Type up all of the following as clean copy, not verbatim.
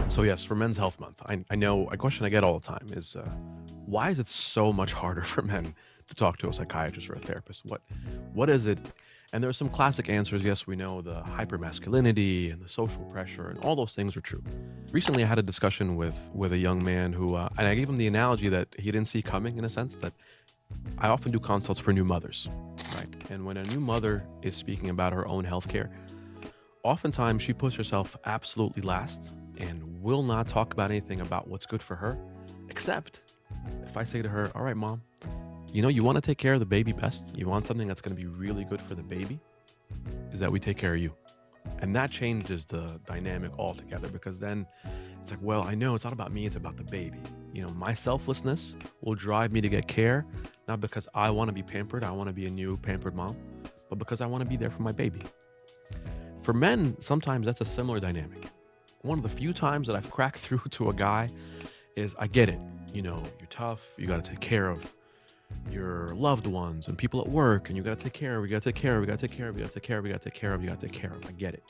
So yes, for Men's Health Month, I know a question I get all the time is why is it so much harder for men to talk to a psychiatrist or a therapist? What is it? And there are some classic answers. Yes, we know the hypermasculinity and the social pressure, and all those things are true. Recently, I had a discussion with a young man who, and I gave him the analogy that he didn't see coming, in a sense that I often do consults for new mothers, right? And when a new mother is speaking about her own healthcare, oftentimes she puts herself absolutely last and will not talk about anything about what's good for her, except if I say to her, all right, mom, you want to take care of the baby best. You want something that's going to be really good for the baby, is that we take care of you. And that changes the dynamic altogether because then it's like, well, I know it's not about me, it's about the baby. My selflessness will drive me to get care, not because I want to be pampered, I want to be a new pampered mom, but because I want to be there for my baby. For men, sometimes that's a similar dynamic. One of the few times that I've cracked through to a guy is I get it. You're tough, you got to take care of your loved ones and people at work, and you got to take care of, you got to take care of, you got to take care of, you got to take care of, you got to take care of, you got to take care of. I get it.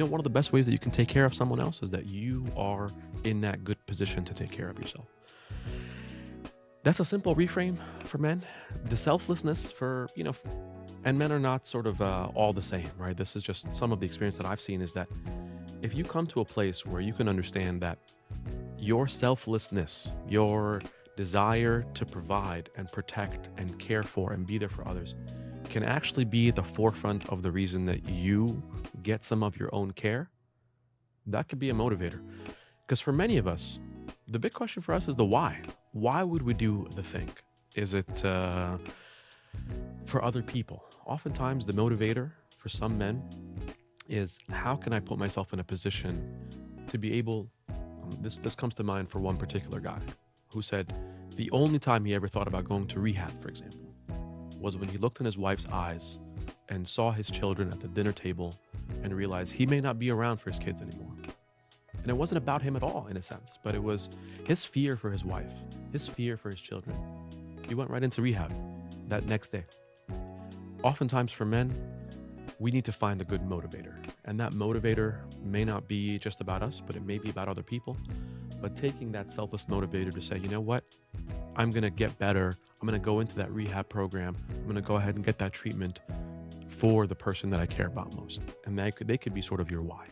One of the best ways that you can take care of someone else is that you are in that good position to take care of yourself. That's a simple reframe for men. The selflessness and men are not sort of all the same, right? This is just some of the experience that I've seen is that if you come to a place where you can understand that your selflessness, your desire to provide and protect and care for and be there for others can actually be at the forefront of the reason that you get some of your own care, that could be a motivator. Because for many of us, the big question for us is the why. Why would we do the thing? Is it for other people? Oftentimes, the motivator for some men is how can I put myself in a position to be able. This comes to mind for one particular guy who said the only time he ever thought about going to rehab, for example, was when he looked in his wife's eyes and saw his children at the dinner table and realized he may not be around for his kids anymore. And it wasn't about him at all, in a sense, but it was his fear for his wife, his fear for his children. He went right into rehab that next day. Oftentimes for men, we need to find a good motivator. And that motivator may not be just about us, but it may be about other people. But taking that selfless motivator to say, you know what? I'm going to get better. I'm going to go into that rehab program. I'm going to go ahead and get that treatment for the person that I care about most. And they could be sort of your why.